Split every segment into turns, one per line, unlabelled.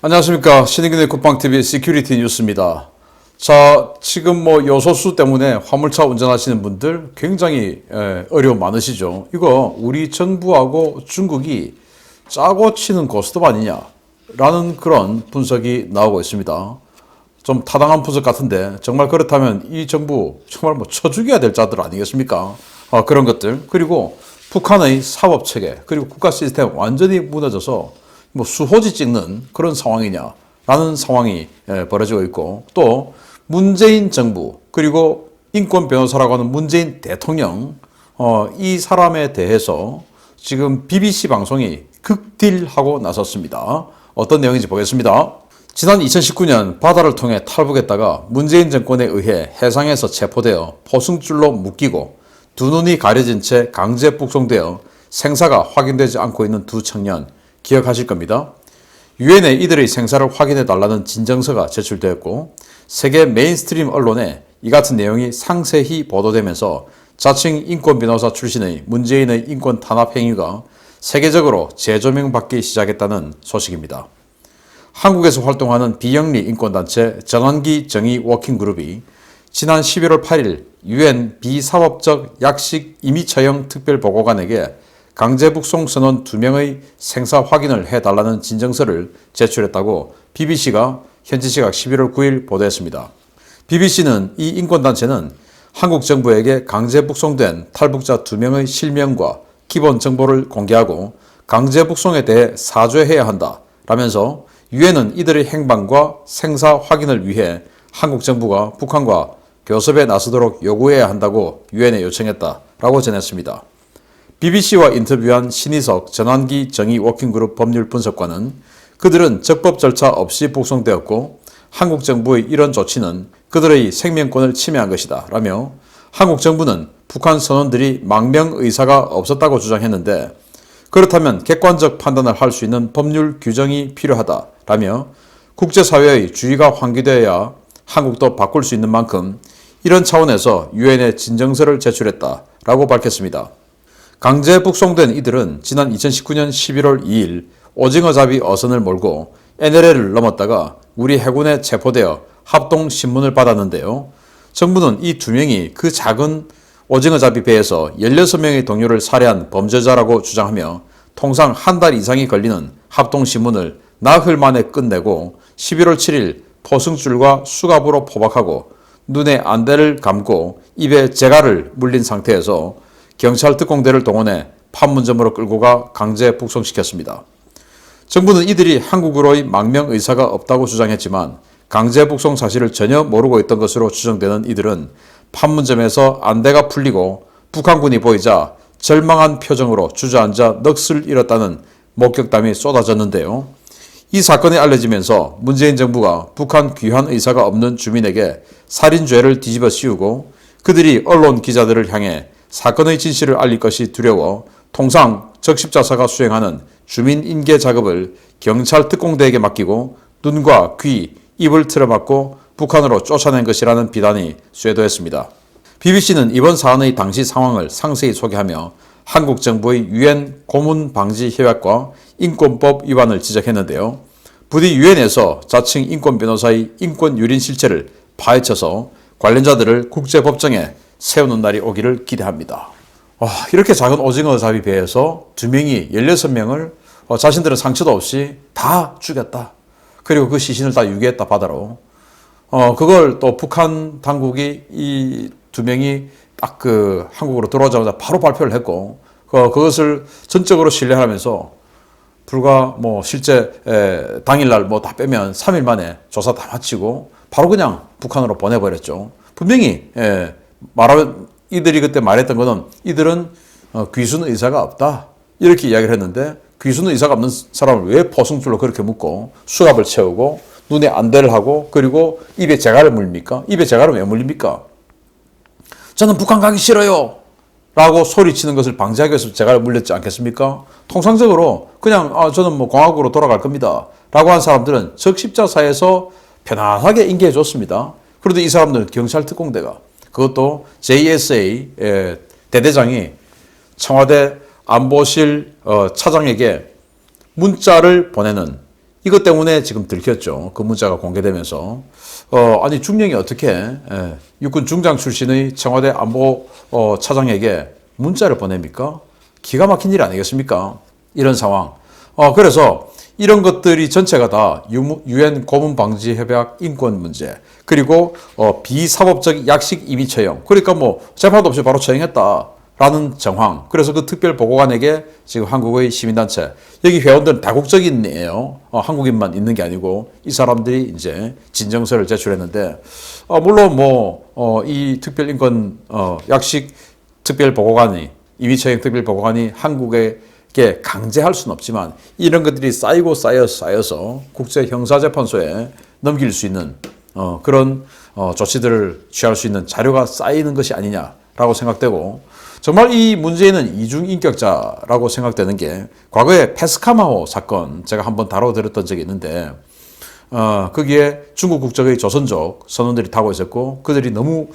안녕하십니까. 신인근의 국방TV 시큐리티 뉴스입니다. 자, 지금 요소수 때문에 화물차 운전하시는 분들 굉장히 어려움 많으시죠. 이거 우리 정부하고 중국이 짜고 치는 고스톱 아니냐라는 그런 분석이 나오고 있습니다. 좀 타당한 분석 같은데 정말 그렇다면 이 정부 정말 쳐 죽여야 될 자들 아니겠습니까? 그런 것들. 그리고 북한의 사법체계 그리고 국가 시스템 완전히 무너져서 수호지 찍는 그런 상황이냐라는 상황이 벌어지고 있고, 또 문재인 정부 그리고 인권 변호사라고 하는 문재인 대통령 이 사람에 대해서 지금 BBC 방송이 극딜하고 나섰습니다. 어떤 내용인지 보겠습니다. 지난 2019년 바다를 통해 탈북했다가 문재인 정권에 의해 해상에서 체포되어 포승줄로 묶이고 두 눈이 가려진 채 강제 북송되어 생사가 확인되지 않고 있는 두 청년 기억하실 겁니다. 유엔에 이들의 생사를 확인해달라는 진정서가 제출되었고, 세계 메인스트림 언론에 이 같은 내용이 상세히 보도되면서 자칭 인권 변호사 출신의 문재인의 인권 탄압 행위가 세계적으로 재조명받기 시작했다는 소식입니다. 한국에서 활동하는 비영리 인권단체 전환기 정의 워킹그룹이 지난 11월 8일 유엔 비사법적 약식 임의처형 특별보고관에게 강제 북송 선원 2명의 생사 확인을 해달라는 진정서를 제출했다고 BBC가 현지 시각 11월 9일 보도했습니다. BBC는 이 인권단체는 한국 정부에게 강제 북송된 탈북자 2명의 실명과 기본 정보를 공개하고 강제 북송에 대해 사죄해야 한다 라면서 유엔은 이들의 행방과 생사 확인을 위해 한국 정부가 북한과 교섭에 나서도록 요구해야 한다고 유엔에 요청했다라고 전했습니다. BBC와 인터뷰한 신희석 전환기 정의 워킹그룹 법률 분석관은 그들은 적법 절차 없이 북송되었고 한국 정부의 이런 조치는 그들의 생명권을 침해한 것이다 라며 한국 정부는 북한 선원들이 망명 의사가 없었다고 주장했는데 그렇다면 객관적 판단을 할 수 있는 법률 규정이 필요하다 라며 국제사회의 주의가 환기되어야 한국도 바꿀 수 있는 만큼 이런 차원에서 유엔에 진정서를 제출했다 라고 밝혔습니다. 강제 북송된 이들은 지난 2019년 11월 2일 오징어잡이 어선을 몰고 NLL을 넘었다가 우리 해군에 체포되어 합동신문을 받았는데요. 정부는 이 2명이 그 작은 오징어잡이 배에서 16명의 동료를 살해한 범죄자라고 주장하며 통상 한 달 이상이 걸리는 합동신문을 나흘 만에 끝내고 11월 7일 포승줄과 수갑으로 포박하고 눈에 안대를 감고 입에 재갈을 물린 상태에서 경찰 특공대를 동원해 판문점으로 끌고 가 강제 북송시켰습니다. 정부는 이들이 한국으로의 망명 의사가 없다고 주장했지만 강제 북송 사실을 전혀 모르고 있던 것으로 추정되는 이들은 판문점에서 안대가 풀리고 북한군이 보이자 절망한 표정으로 주저앉아 넋을 잃었다는 목격담이 쏟아졌는데요. 이 사건이 알려지면서 문재인 정부가 북한 귀환 의사가 없는 주민에게 살인죄를 뒤집어 씌우고 그들이 언론 기자들을 향해 사건의 진실을 알릴 것이 두려워 통상 적십자사가 수행하는 주민 인계 작업을 경찰 특공대에게 맡기고 눈과 귀, 입을 틀어막고 북한으로 쫓아낸 것이라는 비난이 쇄도했습니다. BBC는 이번 사안의 당시 상황을 상세히 소개하며 한국 정부의 유엔 고문 방지 협약과 인권법 위반을 지적했는데요. 부디 유엔에서 자칭 인권 변호사의 인권 유린 실체를 파헤쳐서 관련자들을 국제법정에 세우는 날이 오기를 기대합니다. 이렇게 작은 오징어 잡이 배에서 2명이 16명을 자신들은 상처도 없이 다 죽였다. 그리고 그 시신을 다 유기했다 바다로. 그걸 또 북한 당국이 이 2명이 딱 한국으로 들어오자마자 바로 발표를 했고 그것을 전적으로 신뢰하면서 불과 실제 당일날 다 빼면 3일 만에 조사 다 마치고 바로 그냥 북한으로 보내버렸죠. 분명히 말하면 이들이 그때 말했던 것은 이들은 귀순 의사가 없다 이렇게 이야기를 했는데 귀순 의사가 없는 사람을 왜 포승줄로 그렇게 묶고 수갑을 채우고 눈에 안대를 하고 그리고 입에 재갈을 물립니까? 입에 재갈을 왜 물립니까? 저는 북한 가기 싫어요 라고 소리치는 것을 방지하기 위해서 재갈을 물렸지 않겠습니까? 통상적으로 그냥 저는 공화국으로 돌아갈 겁니다 라고 한 사람들은 적십자사에서 편안하게 인계해 줬습니다. 그런데 이 사람들은 경찰 특공대가 그것도 JSA 대대장이 청와대 안보실 차장에게 문자를 보내는 이것 때문에 지금 들켰죠. 그 문자가 공개되면서. 아니, 중령이 어떻게 육군 중장 출신의 청와대 안보 차장에게 문자를 보냅니까? 기가 막힌 일 아니겠습니까? 이런 상황. 그래서 이런 것들이 전체가 다 유엔 고문 방지 협약 인권 문제, 그리고 비사법적 약식 임의 처형. 그러니까 뭐 재판도 없이 바로 처형했다라는 정황. 그래서 그 특별 보고관에게 지금 한국의 시민단체, 여기 회원들은 다국적인이에요. 한국인만 있는 게 아니고 이 사람들이 이제 진정서를 제출했는데, 물론 이 특별 인권 약식 특별 보고관이, 임의 처형 특별 보고관이 한국에 강제할 수는 없지만 이런 것들이 쌓이고 쌓여서 국제형사재판소에 넘길 수 있는 그런 조치들을 취할 수 있는 자료가 쌓이는 것이 아니냐라고 생각되고, 정말 이 문제는 이중인격자라고 생각되는 게 과거에 페스카마호 사건 제가 한번 다뤄드렸던 적이 있는데, 거기에 중국 국적의 조선족 선원들이 타고 있었고 그들이 너무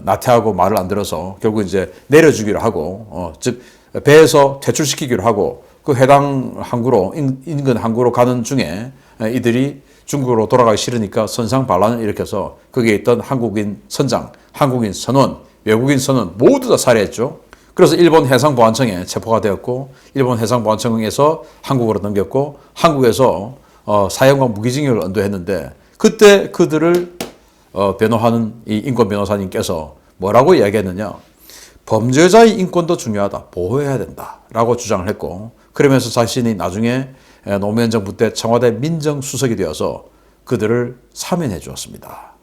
나태하고 말을 안 들어서 결국 이제 내려주기로 하고 즉 배에서 퇴출시키기로 하고 그 해당 항구로 인근 항구로 가는 중에 이들이 중국으로 돌아가기 싫으니까 선상 반란을 일으켜서 거기에 있던 한국인 선장, 한국인 선원, 외국인 선원 모두 다 살해했죠. 그래서 일본 해상보안청에 체포가 되었고 일본 해상보안청에서 한국으로 넘겼고 한국에서 사형과 무기징역을 언도했는데, 그때 그들을 변호하는 이 인권 변호사님께서 뭐라고 이야기했느냐? 범죄자의 인권도 중요하다. 보호해야 된다라고 주장을 했고, 그러면서 자신이 나중에 노무현 정부 때 청와대 민정수석이 되어서 그들을 사면해 주었습니다.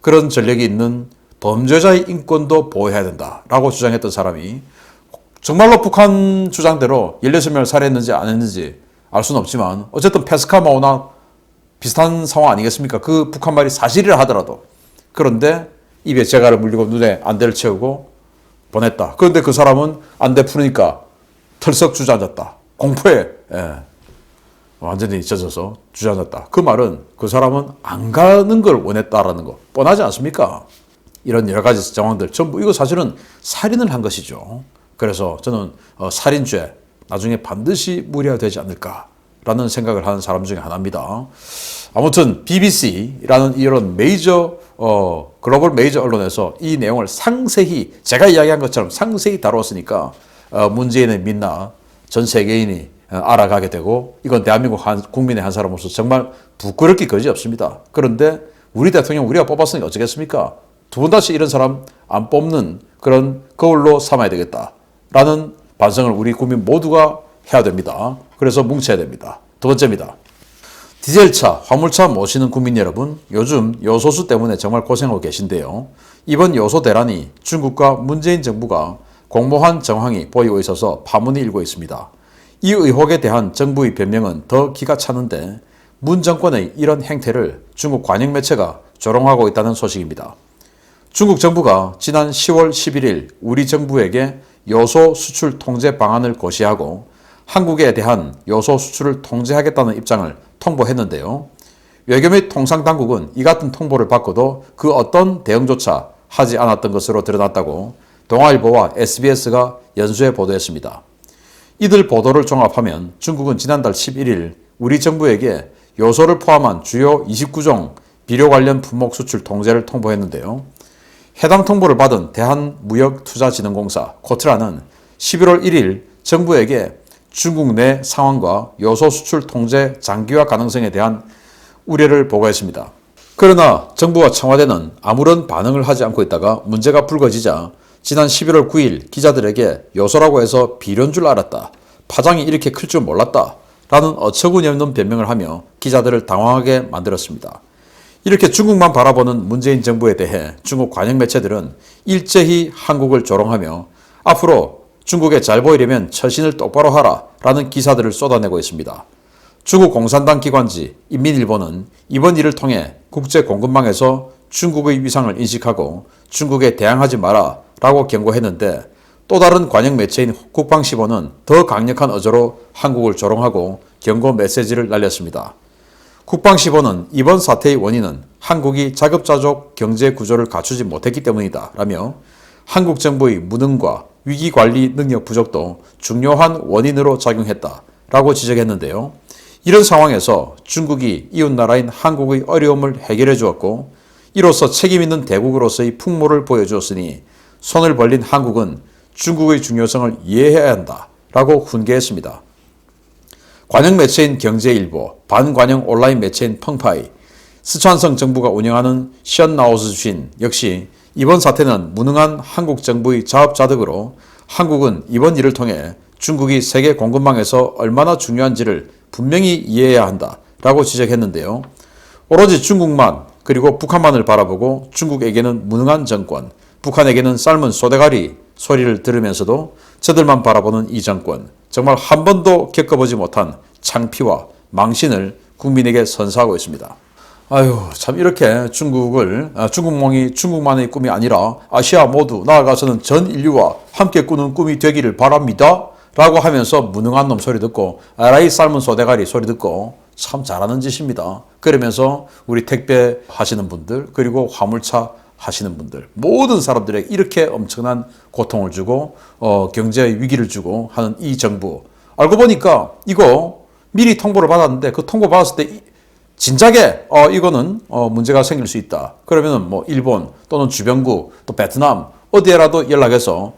그런 전력이 있는 범죄자의 인권도 보호해야 된다라고 주장했던 사람이 정말로 북한 주장대로 16명을 살해했는지 안 했는지 알 수는 없지만 어쨌든 페스카마오나 비슷한 상황 아니겠습니까? 그 북한 말이 사실이라 하더라도. 그런데 입에 재갈을 물리고 눈에 안대를 채우고 보냈다. 그런데 그 사람은 안대 푸니까 털썩 주저앉았다. 공포에 완전히 젖어서 주저앉았다. 그 말은 그 사람은 안 가는 걸 원했다라는 거 뻔하지 않습니까? 이런 여러 가지 정황들 전부 이거 사실은 살인을 한 것이죠. 그래서 저는 살인죄 나중에 반드시 무리화되지 않을까라는 생각을 하는 사람 중에 하나입니다. 아무튼 BBC라는 이런 메이저 글로벌 메이저 언론에서 이 내용을 상세히 제가 이야기한 것처럼 상세히 다루었으니까 문재인의 민나 전 세계인이 알아가게 되고, 이건 대한민국 국민의 한 사람으로서 정말 부끄럽기 거지없습니다. 그런데 우리 대통령 우리가 뽑았으니 어쩌겠습니까? 두 번 다시 이런 사람 안 뽑는 그런 거울로 삼아야 되겠다라는 반성을 우리 국민 모두가 해야 됩니다. 그래서 뭉쳐야 됩니다. 두 번째입니다. 디젤차, 화물차 모시는 국민 여러분, 요즘 요소수 때문에 정말 고생하고 계신데요. 이번 요소 대란이 중국과 문재인 정부가 공모한 정황이 보이고 있어서 파문이 일고 있습니다. 이 의혹에 대한 정부의 변명은 더 기가 차는데, 문 정권의 이런 행태를 중국 관영 매체가 조롱하고 있다는 소식입니다. 중국 정부가 지난 10월 11일 우리 정부에게 요소 수출 통제 방안을 고시하고 한국에 대한 요소 수출을 통제하겠다는 입장을 통보했는데요. 외교 및 통상당국은 이 같은 통보를 받고도 그 어떤 대응조차 하지 않았던 것으로 드러났다고 동아일보와 SBS가 연수해 보도했습니다. 이들 보도를 종합하면 중국은 지난달 11일 우리 정부에게 요소를 포함한 주요 29종 비료 관련 품목 수출 통제를 통보했는데요. 해당 통보를 받은 대한무역투자진흥공사 코트라는 11월 1일 정부에게 중국 내 상황과 요소 수출 통제 장기화 가능성에 대한 우려를 보고했습니다. 그러나 정부와 청와대는 아무런 반응을 하지 않고 있다가 문제가 불거지자 지난 11월 9일 기자들에게 요소라고 해서 비료인 줄 알았다. 파장이 이렇게 클 줄 몰랐다. 라는 어처구니 없는 변명을 하며 기자들을 당황하게 만들었습니다. 이렇게 중국만 바라보는 문재인 정부에 대해 중국 관영 매체들은 일제히 한국을 조롱하며 앞으로 중국에 잘 보이려면 처신을 똑바로 하라 라는 기사들을 쏟아내고 있습니다. 중국 공산당 기관지 인민일보는 이번 일을 통해 국제 공급망에서 중국의 위상을 인식하고 중국에 대항하지 마라 라고 경고했는데, 또 다른 관영 매체인 국방시보는 더 강력한 어조로 한국을 조롱하고 경고 메시지를 날렸습니다. 국방시보는 이번 사태의 원인은 한국이 자급자족 경제 구조를 갖추지 못했기 때문이다 라며 한국 정부의 무능과 위기관리 능력 부족도 중요한 원인으로 작용했다 라고 지적했는데요. 이런 상황에서 중국이 이웃나라인 한국의 어려움을 해결해 주었고 이로써 책임있는 대국으로서의 풍모를 보여주었으니 손을 벌린 한국은 중국의 중요성을 이해해야 한다라고 훈계했습니다. 관영 매체인 경제일보, 반관영 온라인 매체인 펑파이, 스촨성 정부가 운영하는 션나오스쥔 역시 이번 사태는 무능한 한국 정부의 자업자득으로 한국은 이번 일을 통해 중국이 세계 공급망에서 얼마나 중요한지를 분명히 이해해야 한다라고 지적했는데요. 오로지 중국만 그리고 북한만을 바라보고 중국에게는 무능한 정권, 북한에게는 삶은 소대가리 소리를 들으면서도 저들만 바라보는 이 정권, 정말 한 번도 겪어보지 못한 창피와 망신을 국민에게 선사하고 있습니다. 아유, 참 이렇게 중국몽이 중국만의 꿈이 아니라 아시아 모두 나아가서는 전 인류와 함께 꾸는 꿈이 되기를 바랍니다. 라고 하면서 무능한 놈 소리 듣고 에라이 삶은 소대가리 소리 듣고 참 잘하는 짓입니다. 그러면서 우리 택배 하시는 분들 그리고 화물차 하시는 분들 모든 사람들에게 이렇게 엄청난 고통을 주고 경제의 위기를 주고 하는 이 정부 알고 보니까 이거 미리 통보를 받았는데 그 통보 받았을 때 진작에 이거는 문제가 생길 수 있다. 그러면은 뭐 일본 또는 주변국 또 베트남 어디에라도 연락해서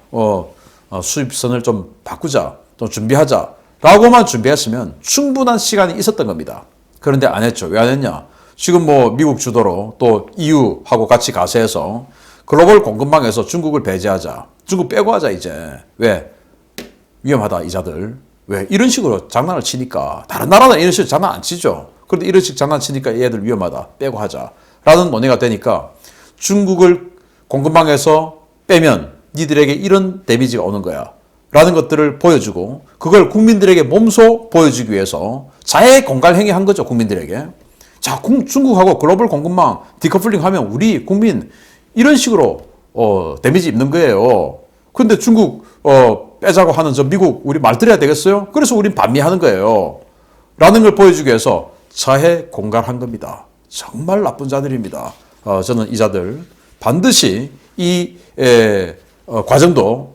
수입선을 좀 바꾸자 또 준비하자 라고만 준비했으면 충분한 시간이 있었던 겁니다. 그런데 안 했죠. 왜 안 했냐? 지금 뭐 미국 주도로 또 EU하고 같이 가세해서 글로벌 공급망에서 중국을 배제하자. 중국 빼고 하자 이제. 왜? 위험하다 이자들. 왜? 이런 식으로 장난을 치니까 다른 나라는 이런 식으로 장난 안 치죠. 그런데 이런 식으로 장난치니까 얘들 위험하다. 빼고 하자. 라는 논의가 되니까 중국을 공급망에서 빼면 니들에게 이런 데미지가 오는 거야. 라는 것들을 보여주고 그걸 국민들에게 몸소 보여주기 위해서 자해 공갈행위 한 거죠. 국민들에게. 자, 중국하고 글로벌 공급망 디커플링 하면 우리 국민 이런 식으로 데미지 입는 거예요. 근데 중국 빼자고 하는 저 미국 우리 말 들어야 되겠어요? 그래서 우린 반미하는 거예요. 라는 걸 보여주기 위해서 자해 공갈한 겁니다. 정말 나쁜 자들입니다. 저는 이 자들 반드시 이 과정도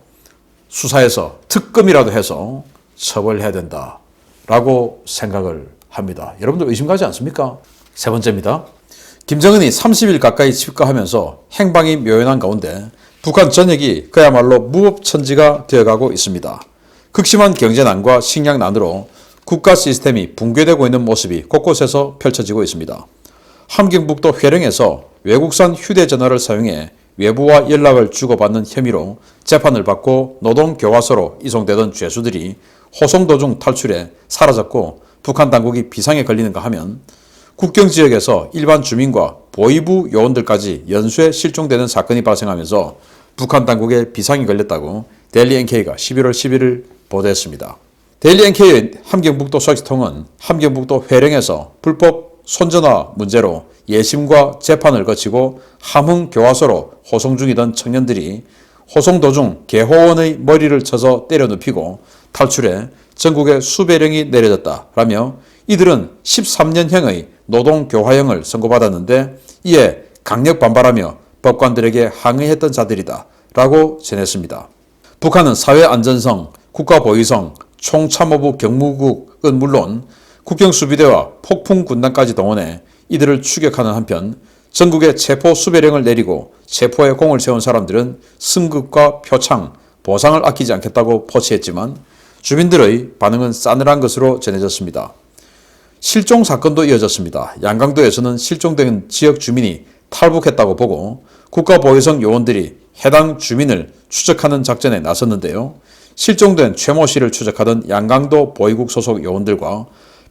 수사해서 특검이라도 해서 처벌해야 된다라고 생각을 합니다. 여러분들 의심 가지 않습니까? 세 번째입니다. 김정은이 30일 가까이 집거하면서 행방이 묘연한 가운데 북한 전역이 그야말로 무법천지가 되어가고 있습니다. 극심한 경제난과 식량난으로 국가 시스템이 붕괴되고 있는 모습이 곳곳에서 펼쳐지고 있습니다. 함경북도 회령에서 외국산 휴대전화를 사용해 외부와 연락을 주고받는 혐의로 재판을 받고 노동교화소로 이송되던 죄수들이 호송 도중 탈출해 사라졌고 북한 당국이 비상에 걸리는가 하면 국경지역에서 일반 주민과 보위부 요원들까지 연쇄 실종되는 사건이 발생하면서 북한 당국에 비상이 걸렸다고 데일리 NK가 11월 11일 보도했습니다. 데일리 NK의 함경북도 소식통은 함경북도 회령에서 불법 손전화 문제로 예심과 재판을 거치고 함흥교화소로 호송 중이던 청년들이 호송 도중 개호원의 머리를 쳐서 때려 눕히고 탈출해 전국에 수배령이 내려졌다라며 이들은 13년형의 노동교화형을 선고받았는데 이에 강력 반발하며 법관들에게 항의했던 자들이다 라고 전했습니다. 북한은 사회안전성, 국가보위성, 총참모부 경무국은 물론 국경수비대와 폭풍군단까지 동원해 이들을 추격하는 한편 전국에 체포 수배령을 내리고 체포에 공을 세운 사람들은 승급과 표창, 보상을 아끼지 않겠다고 포치했지만 주민들의 반응은 싸늘한 것으로 전해졌습니다. 실종 사건도 이어졌습니다. 양강도에서는 실종된 지역 주민이 탈북했다고 보고 국가보위성 요원들이 해당 주민을 추적하는 작전에 나섰는데요. 실종된 최모 씨를 추적하던 양강도 보위국 소속 요원들과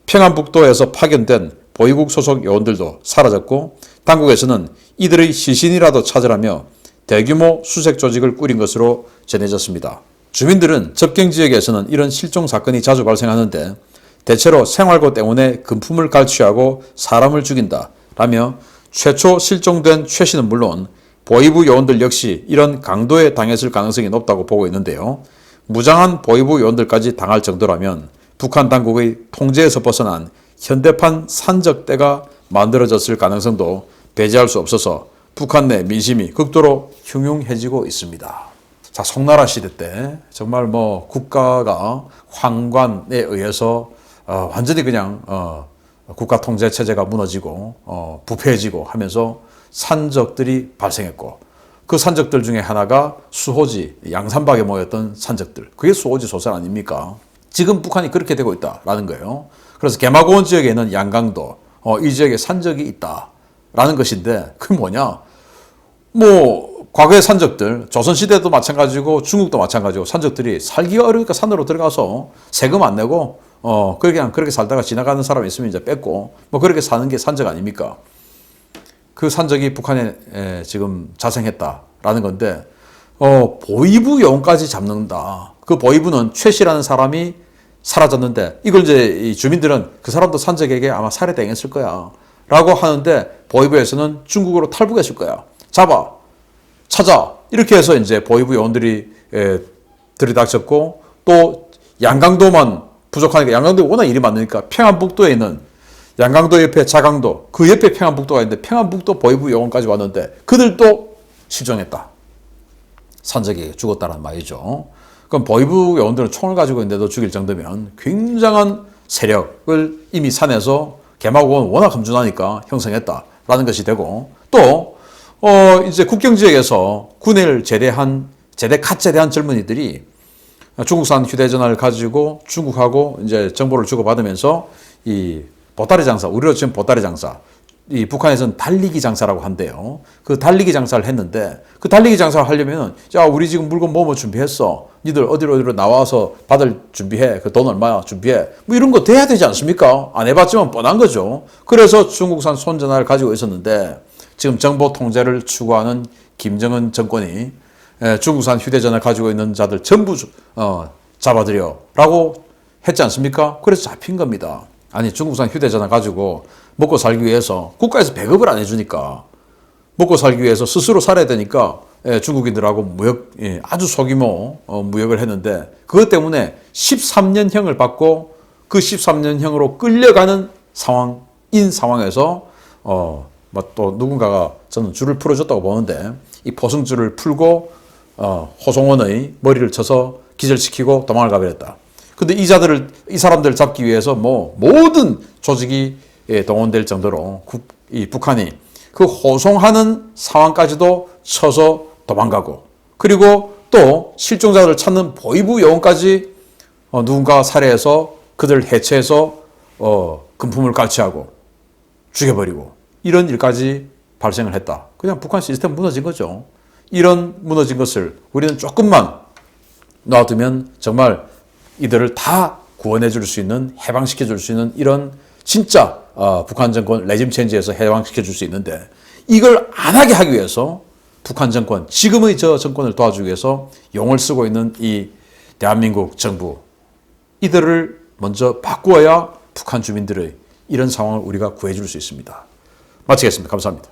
평안북도에서 파견된 보위국 소속 요원들도 사라졌고 당국에서는 이들의 시신이라도 찾으라며 대규모 수색 조직을 꾸린 것으로 전해졌습니다. 주민들은 접경지역에서는 이런 실종 사건이 자주 발생하는데 대체로 생활고 때문에 금품을 갈취하고 사람을 죽인다 라며 최초 실종된 최 씨는 물론 보위부 요원들 역시 이런 강도에 당했을 가능성이 높다고 보고 있는데요. 무장한 보위부 요원들까지 당할 정도라면 북한 당국의 통제에서 벗어난 현대판 산적대가 만들어졌을 가능성도 배제할 수 없어서 북한 내 민심이 극도로 흉흉해지고 있습니다. 자, 송나라 시대 때 정말 국가가 황관에 의해서 완전히 그냥 국가 통제 체제가 무너지고 부패해지고 하면서 산적들이 발생했고 그 산적들 중에 하나가 수호지 양산박에 모였던 산적들 그게 수호지 소설 아닙니까? 지금 북한이 그렇게 되고 있다라는 거예요. 그래서 개마고원 지역에 있는 양강도 이 지역에 산적이 있다라는 것인데 그게 뭐냐? 뭐 과거의 산적들 조선시대도 마찬가지고 중국도 마찬가지고 산적들이 살기가 어려우니까 산으로 들어가서 세금 안 내고 그렇게 살다가 지나가는 사람이 있으면 이제 뺏고 뭐 그렇게 사는 게 산적 아닙니까? 그 산적이 북한에 지금 자생했다라는 건데 보위부 요원까지 잡는다. 그 보위부는 최 씨라는 사람이 사라졌는데 이걸 이제 이 주민들은 그 사람도 산적에게 아마 살해당했을 거야 라고 하는데 보위부에서는 중국으로 탈북했을 거야. 잡아, 찾아 이렇게 해서 이제 보위부 요원들이 들이닥쳤고 또 양강도만 부족하니까 양강도에 워낙 일이 많으니까 평안북도에 있는 양강도 옆에 자강도 그 옆에 평안북도가 있는데 평안북도 보위부 요원까지 왔는데 그들도 실종했다. 산적에게 죽었다는 말이죠. 그럼 보위부 요원들은 총을 가지고 있는데도 죽일 정도면 굉장한 세력을 이미 산에서 개마고원 워낙 험준하니까 형성했다라는 것이 되고 또 이제 국경 지역에서 군을 갓 제대한 젊은이들이 중국산 휴대전화를 가지고 중국하고 이제 정보를 주고받으면서 이 보따리 장사, 우리로 지금 보따리 장사, 이 북한에서는 달리기 장사라고 한대요. 그 달리기 장사를 했는데 그 달리기 장사를 하려면은 자 우리 지금 물건 뭐 준비했어. 니들 어디로 나와서 받을 준비해. 그 돈 얼마야 준비해. 뭐 이런 거 돼야 되지 않습니까? 안 해봤지만 뻔한 거죠. 그래서 중국산 손전화를 가지고 있었는데 지금 정보 통제를 추구하는 김정은 정권이 중국산 휴대전화 가지고 있는 자들 전부 잡아들여라고 했지 않습니까? 그래서 잡힌 겁니다. 아니 중국산 휴대전화 가지고 먹고 살기 위해서 국가에서 배급을 안 해주니까 먹고 살기 위해서 스스로 살아야 되니까 중국인들하고 아주 소규모 무역을 했는데 그것 때문에 13년형을 받고 그 13년형으로 끌려가는 상황에서 또 누군가가 저는 줄을 풀어줬다고 보는데 이 포승줄을 풀고 호송원의 머리를 쳐서 기절시키고 도망을 가버렸다. 근데 이 사람들을 잡기 위해서 모든 조직이 동원될 정도로 이 북한이 그 호송하는 상황까지도 쳐서 도망가고 그리고 또 실종자들을 찾는 보위부 요원까지 누군가가 살해해서 그들을 해체해서 금품을 깔취하고 죽여버리고 이런 일까지 발생을 했다. 그냥 북한 시스템 무너진 거죠. 이런 무너진 것을 우리는 조금만 놔두면 정말 이들을 다 구원해 줄 수 있는 해방시켜 줄 수 있는 이런 진짜 북한 정권 레짐 체인지에서 해방시켜 줄 수 있는데 이걸 안 하게 하기 위해서 북한 정권 지금의 저 정권을 도와주기 위해서 용을 쓰고 있는 이 대한민국 정부 이들을 먼저 바꾸어야 북한 주민들의 이런 상황을 우리가 구해 줄 수 있습니다. 마치겠습니다. 감사합니다.